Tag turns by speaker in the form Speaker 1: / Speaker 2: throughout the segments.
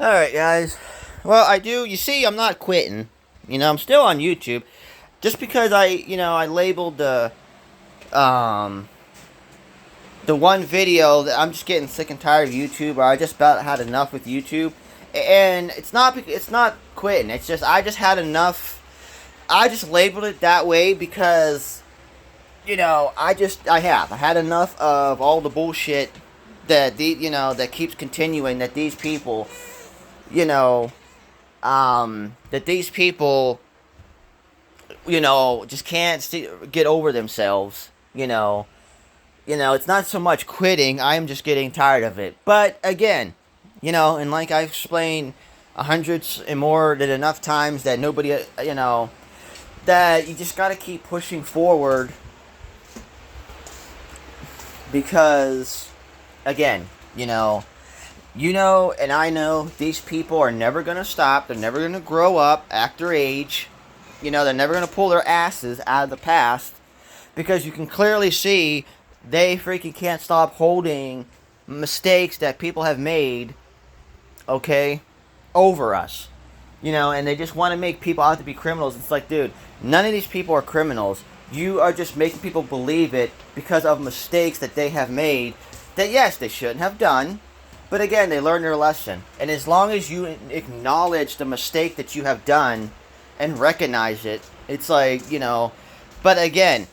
Speaker 1: Alright, guys. Well, you see, I'm not quitting. I'm still on YouTube. Just because I labeled um, the one video that I'm just getting sick and tired of YouTube, or I just about had enough with YouTube. And it's not quitting. It's just, I just had enough. I just labeled it that way because, I had enough of all the bullshit that keeps continuing, that these people, you know, that these people, just can't get over themselves. It's not so much quitting. I'm just getting tired of it. But again, and like I've explained hundreds and more than enough times, that nobody, that you just got to keep pushing forward, because, again, and I know these people are never going to stop. They're never going to grow up, act their age. They're never going to pull their asses out of the past, because you can clearly see they freaking can't stop holding mistakes that people have made, okay, over us. And they just want to make people out to be criminals. It's like, dude, none of these people are criminals. You are just making people believe it because of mistakes that they have made that, yes, they shouldn't have done. But again, they learned their lesson. And as long as you acknowledge the mistake that you have done and recognize it, it's like, but again,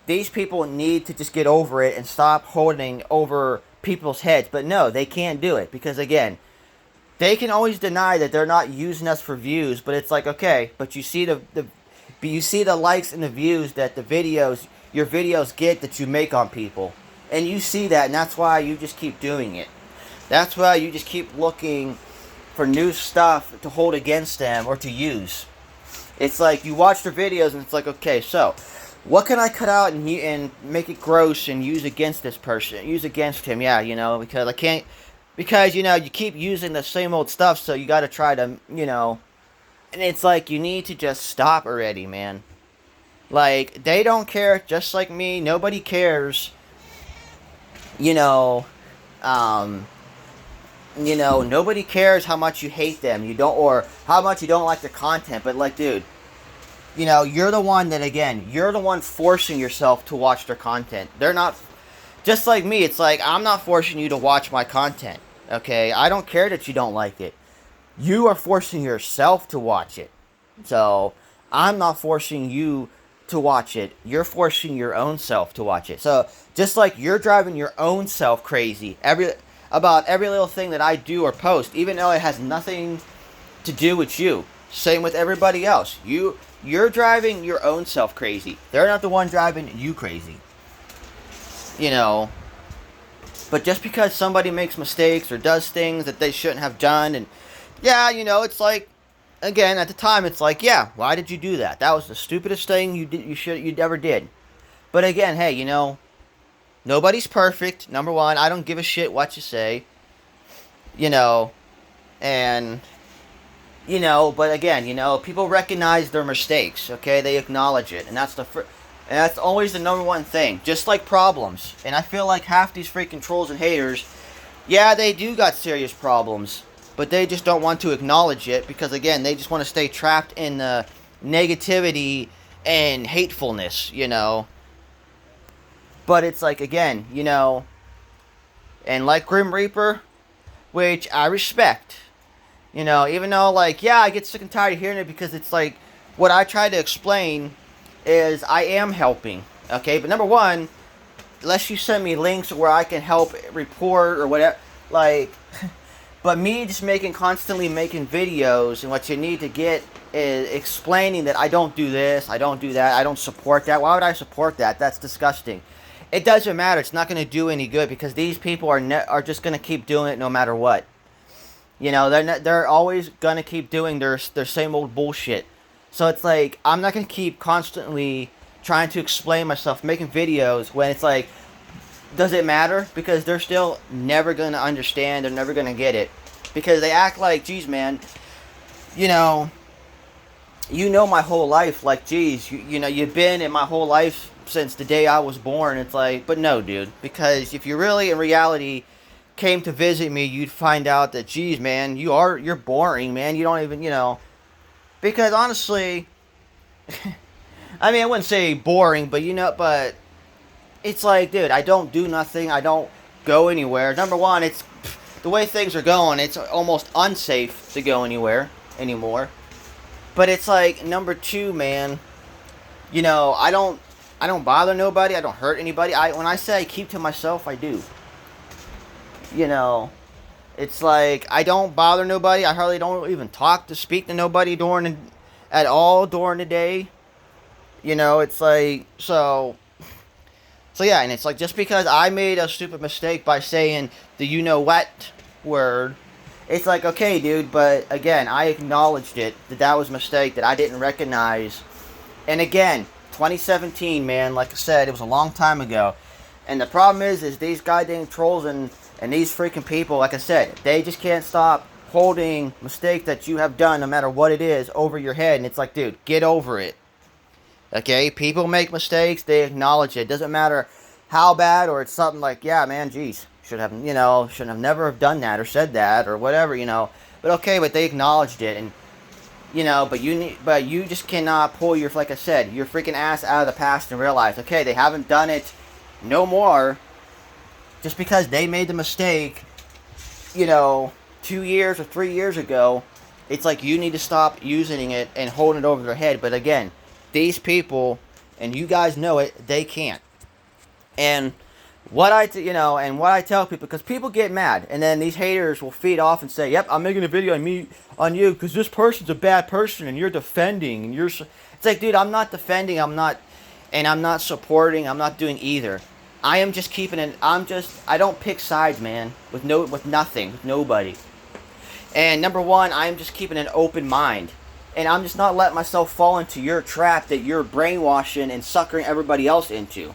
Speaker 1: these people need to just get over it and stop holding over people's heads. But no, they can't do it, because again, they can always deny that they're not using us for views, but it's like, okay, but you see the likes and the views that your videos get, that you make on people. And you see that, and that's why you just keep doing it. That's why you just keep looking for new stuff to hold against them or to use. It's like you watch their videos and it's like, okay, so what can I cut out and make it gross and use against this person, use against him? Yeah, because I can't, because you keep using the same old stuff, so you got to try to, and it's like, you need to just stop already, man. Like, they don't care, just like me. Nobody cares. Nobody cares how much you hate them, or how much you don't like their content. But like, dude, you're the one that, again, you're the one forcing yourself to watch their content. They're not, just like me. It's like, I'm not forcing you to watch my content. Okay, I don't care that you don't like it. You are forcing yourself to watch it. So I'm not forcing you to watch it. You're forcing your own self to watch it. So just like you're driving your own self crazy about every little thing that I do or post, even though it has nothing to do with you. Same with everybody else. You're driving your own self crazy. They're not the one driving you crazy. But just because somebody makes mistakes or does things that they shouldn't have done, and yeah, it's like, again, at the time, it's like, yeah, why did you do that? That was the stupidest thing you ever did. But again, hey, nobody's perfect. Number one, I don't give a shit what you say. And but again, people recognize their mistakes. Okay, they acknowledge it, and that's always the number one thing. Just like problems, and I feel like half these freaking trolls and haters, yeah, they do got serious problems, but they just don't want to acknowledge it, because again, they just want to stay trapped in the negativity and hatefulness. But it's like, again, and like Grim Reaper, which I respect. Even though, like, yeah, I get sick and tired of hearing it, because it's like, what I try to explain is I am helping, okay? But number one, unless you send me links where I can help report or whatever, like, but me just constantly making videos, and what you need to get is explaining that I don't do this, I don't do that, I don't support that. Why would I support that? That's disgusting. It doesn't matter. It's not going to do any good, because these people are just going to keep doing it no matter what. They're always going to keep doing their same old bullshit. So it's like, I'm not going to keep constantly trying to explain myself, making videos, when it's like, does it matter? Because they're still never going to understand. They're never going to get it. Because they act like, geez, man, my whole life. Like, geez, you've been in my whole life since the day I was born. It's like, but no, dude. Because if you really, in reality, came to visit me, you'd find out that, geez, man, you're boring, man. You don't even, because honestly, I mean, I wouldn't say boring, but but it's like, dude, I don't do nothing. I don't go anywhere. Number one, it's the way things are going. It's almost unsafe to go anywhere anymore. But it's like, number two, man. I don't bother nobody. I don't hurt anybody. When I say I keep to myself, I do. You know, it's like I don't bother nobody. I hardly don't even speak to nobody at all during the day. It's like so yeah, and it's like, just because I made a stupid mistake by saying the you know what word, it's like, okay, dude, but again, I acknowledged that was a mistake that I didn't recognize. And again, 2017, man, like I said, it was a long time ago. And the problem is these goddamn trolls and these freaking people, like I said, they just can't stop holding mistake that you have done, no matter what it is, over your head. And it's like, dude, get over it. Okay, people make mistakes, they acknowledge it. It doesn't matter how bad, or it's something like, yeah, man, geez, shouldn't have never have done that or said that or whatever, But okay, but they acknowledged it, and but you just cannot pull like I said, your freaking ass out of the past and realize, okay, they haven't done it no more, just because they made the mistake, 2 years or 3 years ago. It's like, you need to stop using it and holding it over their head. But again, these people, and you guys know it, they can't. And what I tell people, because people get mad, and then these haters will feed off and say, "Yep, I'm making a video on you because this person's a bad person, and you're defending, and you're." It's like, dude, I'm not defending, I'm not supporting, I'm not doing either. I am just keeping it. I don't pick sides, man, with nothing, with nobody. And number one, I am just keeping an open mind. And I'm just not letting myself fall into your trap that you're brainwashing and suckering everybody else into.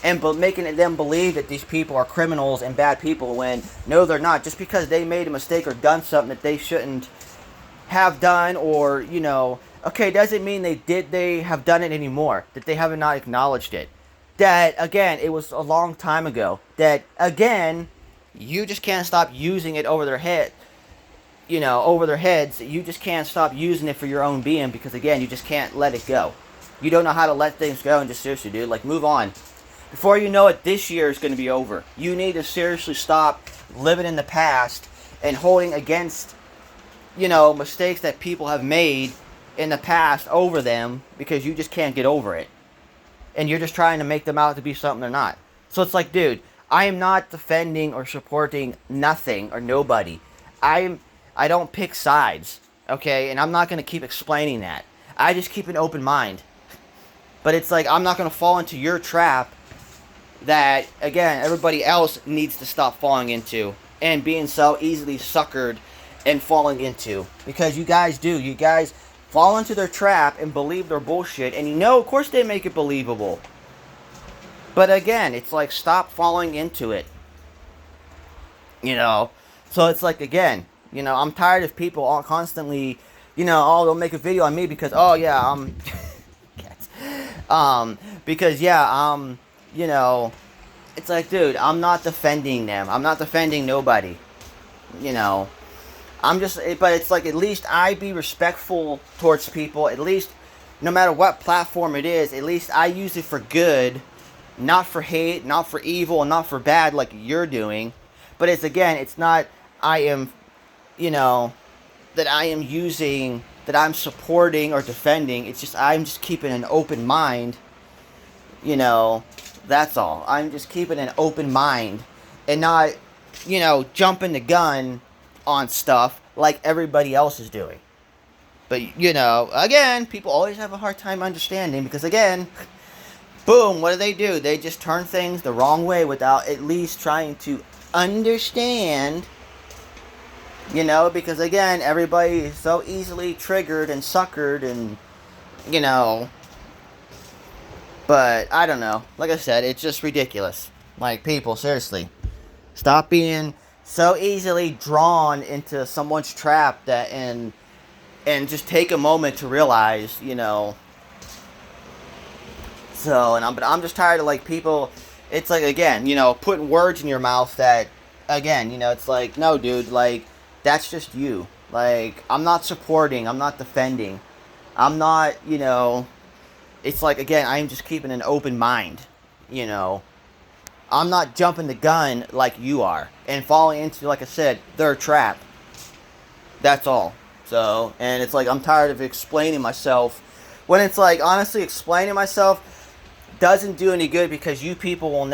Speaker 1: And making them believe that these people are criminals and bad people, when no, they're not. Just because they made a mistake or done something that they shouldn't have done, or, okay, doesn't mean they have done it anymore. That they have not acknowledged it. That, again, it was a long time ago. That, again, you just can't stop using it over their head. Over their heads. You just can't stop using it for your own being, because, again, you just can't let it go. You don't know how to let things go, and just seriously, dude, like, move on. Before you know it, this year is going to be over. You need to seriously stop living in the past and holding against, mistakes that people have made in the past over them, because you just can't get over it. And you're just trying to make them out to be something they're not. So it's like, dude, I am not defending or supporting nothing or nobody. I don't pick sides, okay? And I'm not going to keep explaining that. I just keep an open mind. But it's like, I'm not going to fall into your trap that, again, everybody else needs to stop falling into and being so easily suckered and falling into. Because you guys fall into their trap and believe their bullshit. And of course they make it believable. But again, it's like, stop falling into it. So it's like, again, I'm tired of people all constantly, they'll make a video on me because, oh yeah, because yeah, it's like, dude, I'm not defending them. I'm not defending nobody. But it's like, at least I be respectful towards people. At least, no matter what platform it is, at least I use it for good, not for hate, not for evil, and not for bad like you're doing. But it's not, I am, that I am using, that I'm supporting or defending. It's just, I'm just keeping an open mind. That's all. I'm just keeping an open mind and not, jumping the gun on stuff like everybody else is doing. But, again, people always have a hard time understanding, because, again, boom, what do? They just turn things the wrong way without at least trying to understand, because, again, everybody is so easily triggered and suckered and, but I don't know. Like I said, it's just ridiculous. Like, people, seriously, stop being so easily drawn into someone's trap and just take a moment to realize, So, but I'm just tired of, like, people. It's like, again, putting words in your mouth that again, you know, it's like, no, dude, like, that's just you. Like, I'm not supporting, I'm not defending, I'm not, you know, it's like, again, I'm just keeping an open mind, you know. I'm not jumping the gun like you are and falling into, like I said, their trap. That's all. So, and it's like, I'm tired of explaining myself. When it's like, honestly, explaining myself doesn't do any good because you people will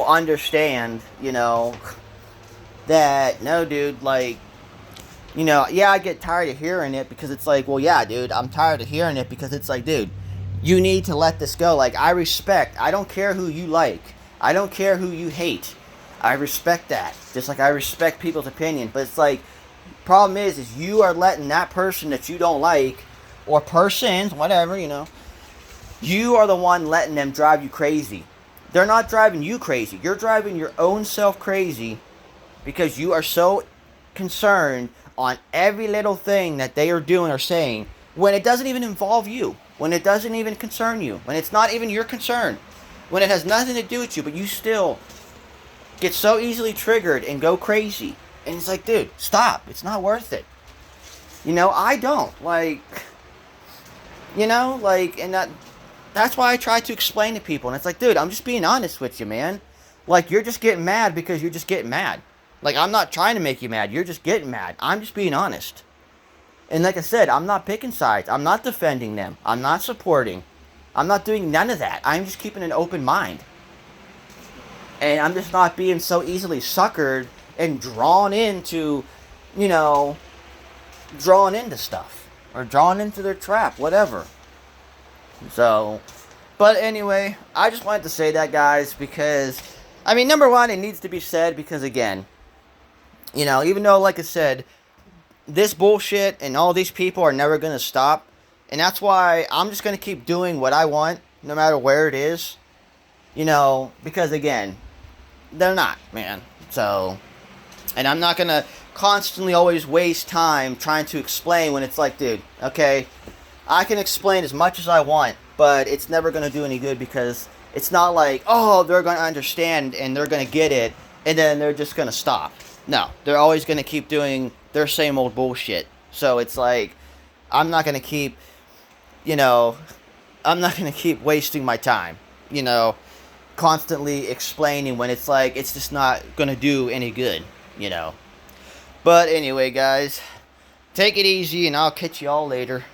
Speaker 1: understand, you know, that, no, dude, like, you know, yeah, I get tired of hearing it because it's like, well, yeah, dude, I'm tired of hearing it because it's like, dude, you need to let this go. Like, I don't care who you like. I don't care who you hate. I respect that. Just like I respect people's opinion. But it's like, problem is you are letting that person that you don't like, or persons, whatever, you know, you are the one letting them drive you crazy. They're not driving you crazy. You're driving your own self crazy because you are so concerned on every little thing that they are doing or saying when it doesn't even involve you, when it doesn't even concern you, when it's not even your concern, when it has nothing to do with you, but you still get so easily triggered and go crazy. And it's like, dude, stop. It's not worth it. You know, I don't. Like, you know, like, and that's why I try to explain to people. And it's like, dude, I'm just being honest with you, man. Like, you're just getting mad because you're just getting mad. Like, I'm not trying to make you mad. You're just getting mad. I'm just being honest. And like I said, I'm not picking sides. I'm not defending them. I'm not supporting. I'm not doing none of that. I'm just keeping an open mind. And I'm just not being so easily suckered and drawn into, you know, drawn into stuff. Or drawn into their trap, whatever. So, but anyway, I just wanted to say that, guys, because, I mean, number one, it needs to be said because, again, you know, even though, like I said, this bullshit and all these people are never going to stop. And that's why I'm just going to keep doing what I want, no matter where it is. You know, because, again, they're not, man. So, and I'm not going to constantly always waste time trying to explain when it's like, dude, okay, I can explain as much as I want, but it's never going to do any good because it's not like, oh, they're going to understand and they're going to get it and then they're just going to stop. No, they're always going to keep doing their same old bullshit. So it's like, I'm not going to keep, you know, I'm not going to keep wasting my time, you know, constantly explaining when it's like, it's just not going to do any good, you know. But anyway, guys, take it easy and I'll catch you all later.